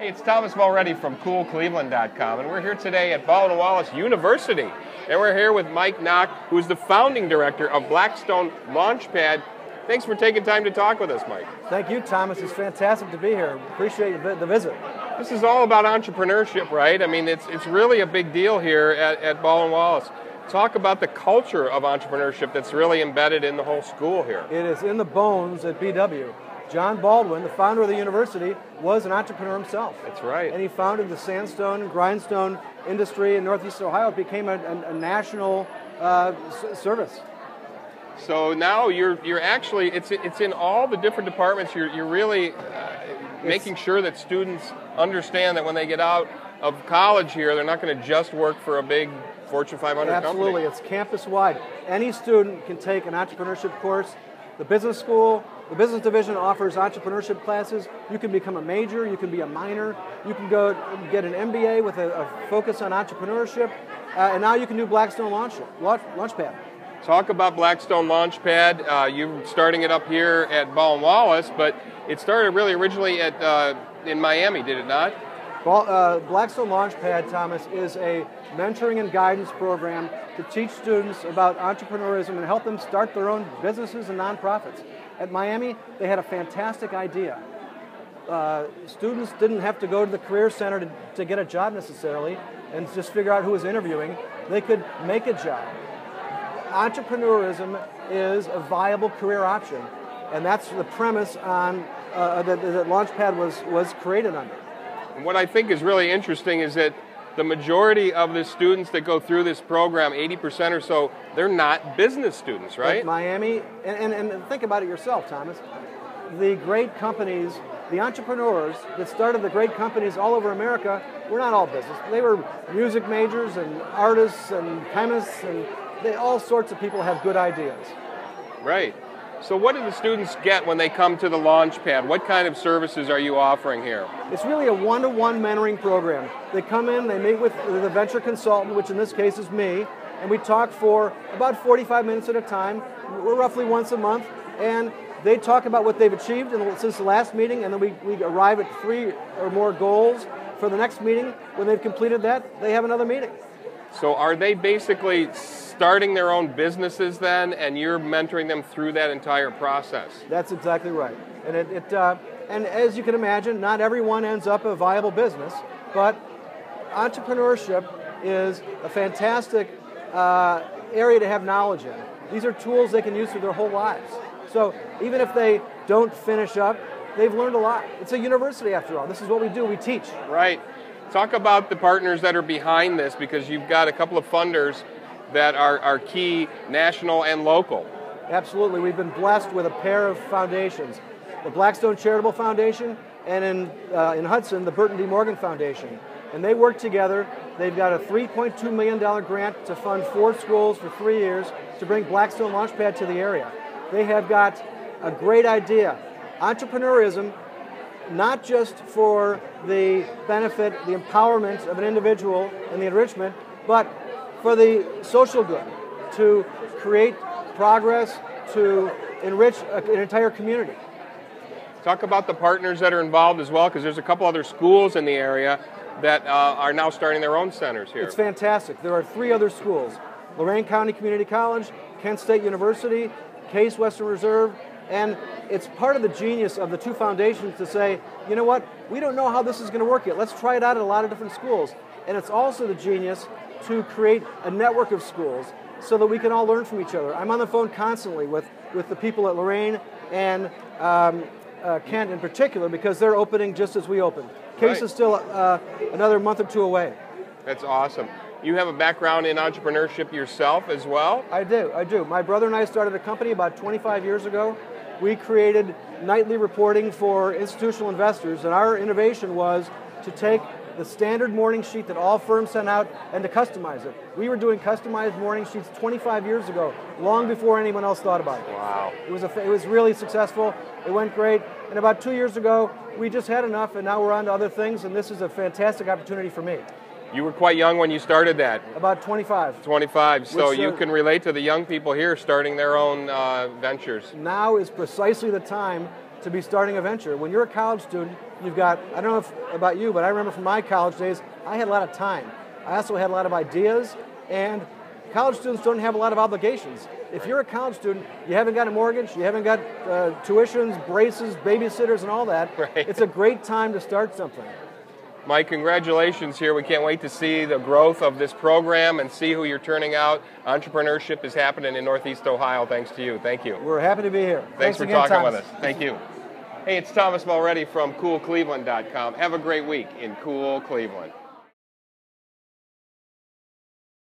Hey, it's Thomas Mulready from CoolCleveland.com, and we're here today at Baldwin-Wallace University. And we're here with Mike Nock, who is the founding director of Blackstone LaunchPad. Thanks for taking time to talk with us, Mike. Thank you, Thomas. It's fantastic to be here. Appreciate the visit. This is all about entrepreneurship, right? I mean, it's really a big deal here at Baldwin-Wallace. Talk about the culture of entrepreneurship that's really embedded in the whole school here. It is in the bones at BW. John Baldwin, the founder of the university, was an entrepreneur himself. That's right. And he founded the sandstone and grindstone industry in Northeast Ohio. It became a national service. So now you're actually, it's in all the different departments. You're really making sure that students understand that when they get out of college here, they're not going to just work for a big Fortune 500 company. Absolutely, it's campus-wide. Any student can take an entrepreneurship course. The business school, the business division offers entrepreneurship classes. You can become a major, you can be a minor, you can go get an MBA with a focus on entrepreneurship, and now you can do Blackstone LaunchPad. Talk about Blackstone LaunchPad. You're starting it up here at Baldwin-Wallace, but it started really originally in Miami, did it not? Blackstone LaunchPad, Thomas, is a mentoring and guidance program to teach students about entrepreneurism and help them start their own businesses and nonprofits. At Miami, they had a fantastic idea. Students didn't have to go to the Career Center to get a job necessarily and just figure out who was interviewing. They could make a job. Entrepreneurism is a viable career option, and that's the premise on that LaunchPad was created under. And what I think is really interesting is that the majority of the students that go through this program, 80% or so, they're not business students, right? At Miami, and think about it yourself, Thomas. The great companies, the entrepreneurs that started the great companies all over America were not all business. They were music majors and artists and chemists, and all sorts of people have good ideas. Right. So what do the students get when they come to the LaunchPad? What kind of services are you offering here? It's really a one-to-one mentoring program. They come in, they meet with the venture consultant, which in this case is me, and we talk for about 45 minutes at a time. We're roughly once a month, and they talk about what they've achieved since the last meeting, and then we arrive at 3 or more goals for the next meeting. When they've completed that, they have another meeting. So are they basically starting their own businesses then, and you're mentoring them through that entire process? That's exactly right. And and as you can imagine, not everyone ends up a viable business, but entrepreneurship is a fantastic area to have knowledge in. These are tools they can use for their whole lives. So even if they don't finish up, they've learned a lot. It's a university after all. This is what we do, we teach. Right. Talk about the partners that are behind this, because you've got a couple of funders that are key, national and local. Absolutely. We've been blessed with a pair of foundations, the Blackstone Charitable Foundation, and in Hudson, the Burton D. Morgan Foundation. And they work together. They've got a $3.2 million grant to fund 4 schools for 3 years to bring Blackstone LaunchPad to the area. They have got a great idea. Entrepreneurism, not just for the benefit, the empowerment of an individual and the enrichment, but for the social good, to create progress, to enrich an entire community. Talk about the partners that are involved as well, because there's a couple other schools in the area that are now starting their own centers here. It's fantastic. There are 3 other schools: Lorain County Community College, Kent State University, Case Western Reserve, and it's part of the genius of the 2 foundations to say, you know what, we don't know how this is going to work yet. Let's try it out at a lot of different schools. And it's also the genius to create a network of schools so that we can all learn from each other. I'm on the phone constantly with the people at Lorain and Kent in particular, because they're opening just as we opened. Case is still another month or 2 away. That's awesome. You have a background in entrepreneurship yourself as well? I do. My brother and I started a company about 25 years ago. We created nightly reporting for institutional investors, and our innovation was to take the standard morning sheet that all firms sent out and to customize it. We were doing customized morning sheets 25 years ago, long before anyone else thought about it. Wow. It was really successful. It went great. And about 2 years ago, we just had enough, and now we're on to other things, and this is a fantastic opportunity for me. You were quite young when you started that. About 25. 25, so you can relate to the young people here starting their own ventures. Now is precisely the time to be starting a venture. When you're a college student, you've got, I don't know about you, but I remember from my college days, I had a lot of time. I also had a lot of ideas, and college students don't have a lot of obligations. If you're a college student, you haven't got a mortgage, you haven't got tuitions, braces, babysitters, and all that. Right. It's a great time to start something. Mike, congratulations here. We can't wait to see the growth of this program and see who you're turning out. Entrepreneurship is happening in Northeast Ohio thanks to you. Thank you. We're happy to be here. Thanks for again, talking Thomas. with us. Thank you. Hey, it's Thomas Mulready from CoolCleveland.com. Have a great week in Cool Cleveland.